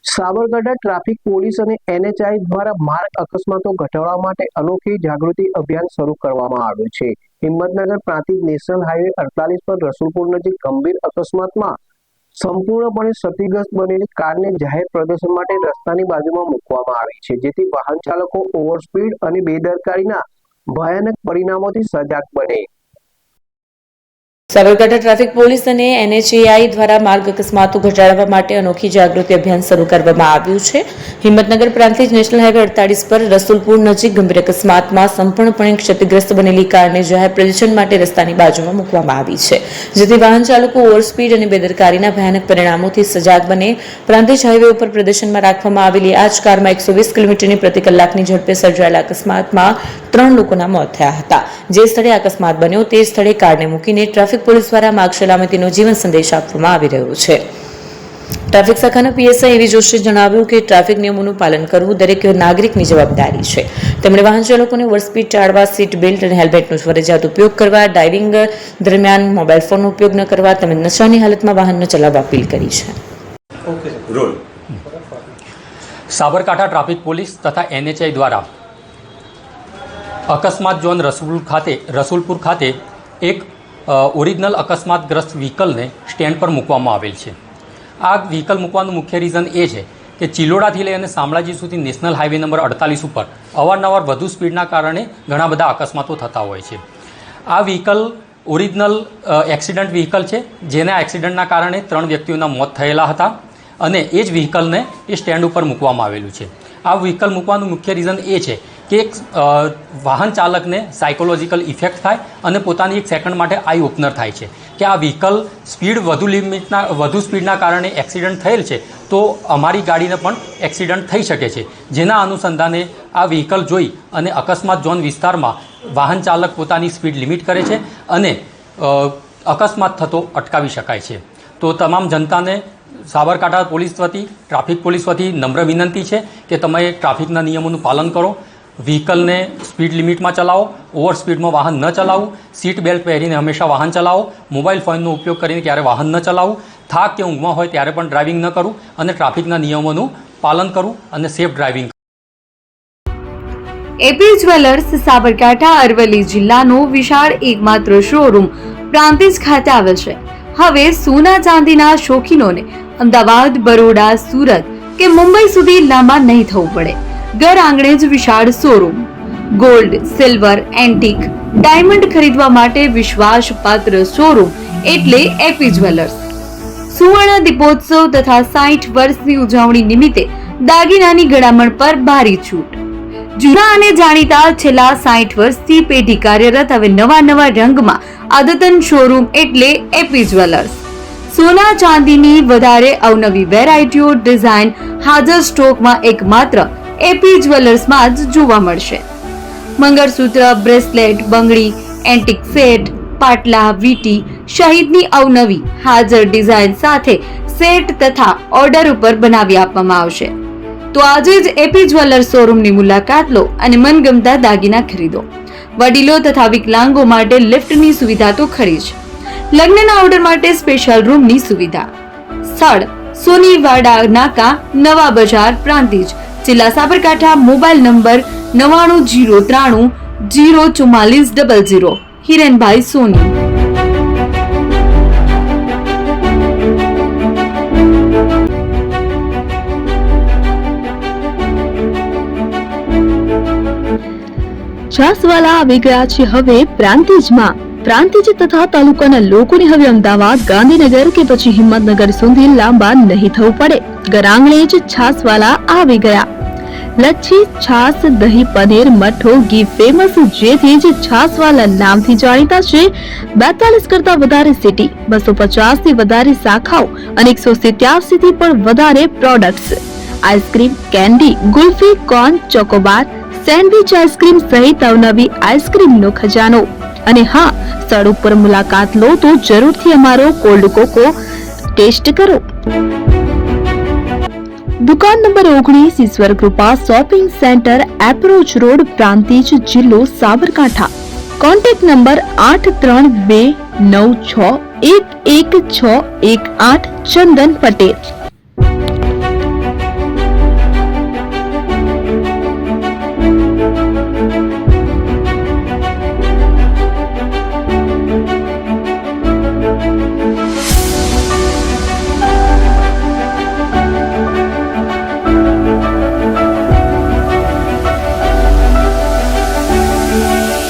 Sabarkantha traffic police અને NHI દ્વારા માર્ગ અકસ્માતો ઘટાડવા માટે અનોખી જાગૃતિ અભિયાન શરૂ કરવામાં આવ્યું છે। હિંમતનગર પ્રાંતિજ નેશનલ હાઈવે 48 પર રસુલપુર નજીક ગંભીર અકસ્માતમાં સંપૂર્ણપણે ક્ષતિગ્રસ્ત બનેલી કારને જાહેર પ્રદર્શન માટે રસ્તાની બાજુમાં મૂકવામાં આવી છે, જેથી વાહન ચાલકો ઓવરસ્પીડ અને બેદરકારીના ભયાનક પરિણામોથી સજાગ બને। સાબરકાંઠા ટ્રાફિક પોલીસ અને NHAI દ્વારા માર્ગ અકસ્માતો ઘટાડવા માટે અનોખી જાગૃતિ અભિયાન શરૂ કરવામાં આવ્યું છે। હિંમતનગર પ્રાંતિજ નેશનલ હાઈવે 48 પર રસુલપુર નજીક ગંભીર અકસ્માતમાં સંપૂર્ણપણે ક્ષતિગ્રસ્ત બનેલી કારને જાહેર પ્રદર્શન માટે રસ્તાની બાજુમાં મૂકવામાં આવી છે, જેથી વાહન ચાલકો ઓવરસ્પીડ અને બેદરકારીના ભયાનક પરિણામોથી સજાગ બને। પ્રાંતિજ હાઈવે ઉપર પ્રદર્શનમાં રાખવામાં આવેલી આ જ કારમાં 120 કિલોમીટરની પ્રતિ કલાકની ઝડપે સર્જાયેલા અકસ્માતમાં 3 લોકોના મોત થયા હતા। જે સ્થળે અકસ્માત બન્યો તે સ્થળે કારને મૂકીને ટ્રાફિક પોલીસ દ્વારા માર્ગ સલામતીનો જીવન સંદેશ આપવામાં આવી રહ્યો છે। ટ્રાફિક શાખાના PSI એવી જોશીએ જણાવ્યું કે ટ્રાફિક નિયમોનું પાલન કરવું દરેક નાગરિકની જવાબદારી છે। તેમણે વાહન ચાલકોને ઓવરસ્પીડ ટાળવા, સીટ બેલ્ટ અને હેલ્મેટનો ફરજિયાત ઉપયોગ કરવા, ડ્રાઇવિંગ દરમિયાન મોબાઈલ ફોનનો ઉપયોગ ન કરવા તેમજ નશાની હાલતમાં વાહન ન ચલાવવા અપીલ કરી છે। સાબરકાંઠા ટ્રાફિક પોલીસ તથા NHI દ્વારા અકસ્માત ઝોન રસુલપુર ખાતે એક ઓરિજિનલ અકસ્માતગ્રસ્ત વ્હીકલને સ્ટેન્ડ પર મૂકવામાં આવેલ છે। આ વ્હીકલ મૂકવાનું મુખ્ય રીઝન એ છે કે ચિલોડાથી લઈને શામળાજી સુધી નેશનલ હાઈવે નંબર 48 ઉપર અવારનવાર વધુ સ્પીડના કારણે ઘણા બધા અકસ્માતો થતા હોય છે। આ વ્હીકલ ઓરિજિનલ એક્સિડન્ટ વ્હીકલ છે, જેના એક્સિડન્ટના કારણે 3 વ્યક્તિઓના મોત થયેલા હતા અને એ જ વ્હીકલને એ સ્ટેન્ડ ઉપર મૂકવામાં આવેલું છે। આ વ્હીકલ મૂકવાનું મુખ્ય રીઝન એ છે કે એક વાહન ચાલકને સાયકોલોજીકલ ઇફેક્ટ થાય અને પોતાની એક સેકન્ડ માટે આઈ ઓપનર થાય છે કે આ વ્હીકલ વધુ સ્પીડના કારણે એક્સિડન્ટ થયેલ છે, તો અમારી ગાડીને પણ એક્સિડન્ટ થઈ શકે છે। જેના અનુસંધાને આ વ્હીકલ જોઈ અને અકસ્માત ઝોન વિસ્તારમાં વાહન ચાલક પોતાની સ્પીડ લિમિટ કરે છે અને અકસ્માત થતો અટકાવી શકાય છે। તો તમામ જનતાને સાબરકાંઠા પોલીસ વતી, ટ્રાફિક પોલીસ વતી નમ્ર વિનંતી છે કે તમે ટ્રાફિકના નિયમોનું પાલન કરો, વ્હીકલને સ્પીડ લિમિટમાં ચલાવો, ઓવર સ્પીડમાં વાહન ન ચલાવવું, સીટ બેલ્ટ પહેરીને હંમેશા વાહન ચલાવો, મોબાઈલ ફોનનો ઉપયોગ કરીને ક્યારે વાહન ન ચલાવવું, થાક કે ઊંઘમાં હોય ત્યારે પણ ડ્રાઇવિંગ ન કરવું અને ટ્રાફિકના નિયમોનું પાલન કરવું અને safe driving. AP jewellers Sabarkantha Aravalli જિલ્લાનો વિશાળ એકમાત્ર શોરૂમ પ્રાંતિજ ખાતે આવેલ છે। હવે સોના ચાંદીના શોખીનોને અમદાવાદ, બરોડા, સુરત કે મુંબઈ સુધી લાંબા નહીં થવું પડે। ઘર આંગણે જ વિશાળ showroom. Gold, silver, antique, diamond ખરીદવા માટે વિશ્વાસપાત્ર શોરૂમ એટલે એપી જ્વેલર્સ। સુવર્ણ દીપોત્સવ તથા 60 વર્ષની ઉજવણી નિમિત્તે દાગીનાની ગળામણ પર ભારી છૂટ। જૂના અને જાણીતા છેલ્લા 60 વર્ષથી પેઢી કાર્યરત હવે નવા રંગમાં અદ્યતન શોરૂમ એટલે એપી જ્વેલર્સ। સોના ચાંદીની વધારે અવનવી વેરાયટીઓ, ડિઝાઇન હાજર સ્ટોકમાં એકમાત્ર એપી જ્વેલર્સમાં જ જોવા મળશે। મંગળસૂત્ર, બ્રેસલેટ, બંગડી, એન્ટિક સેટ, પાટલા, વીટી સહિતની અવનવી હાજર ડિઝાઇન સાથે સેટ તથા ઓર્ડર ઉપર બનાવી આપવામાં આવશે। તો આજે જ એપી જ્વેલર્સ શોરૂમની મુલાકાત લો અને મનગમતા દાગીના ખરીદો। વડીલો તથા વિકલાંગો માટે લિફ્ટની સુવિધા તો ખરી જ, લગ્નના ઓર્ડર માટે સ્પેશિયલ રૂમની સુવિધા। સ્થળ સોનીવાડા નાકા, નવા બજાર, પ્રાંતિજ, જિલ્લા સાબરકાંઠા। Mobile number 9903 04400। હિરેનભાઈ સોની। છાસવાલા આવી ગયા છે હવે પ્રાંતિજમાં। પ્રાંતિજ તથા તાલુકાના લોકોને હવે અમદાવાદ, ગાંધીનગર કે પછી હિંમતનગર સુધી લાંબા નહીં થવું પડે। ઘર આંગણે જ છાસવાલા આવી ગયા। લચ્છી, છાસ, દહીં, પનીર, મઠો, ઘી ફેમસ, જેથી જ છાસવાલા નામથી જાણીતા છે। 42 કરતા વધારે સિટી, 250 થી વધારે શાખાઓ અને 187 થી પણ વધારે products. Ice cream, candy, kulfi, corn, Chocobar, sandwich ice cream સહિત અવનવી આઈસ્ક્રીમનો ખજાનો। અને હા, સ્થળ ઉપર મુલાકાત લો તો જરૂરથી અમારો કોલ્ડ કોકો ટેસ્ટ કરો। દુકાન number 19, Ishwar Krupa shopping centre, approach road, Prantij, જિલ્લો સાબરકાંઠા। Contact number 8329611618 Chandan Patel.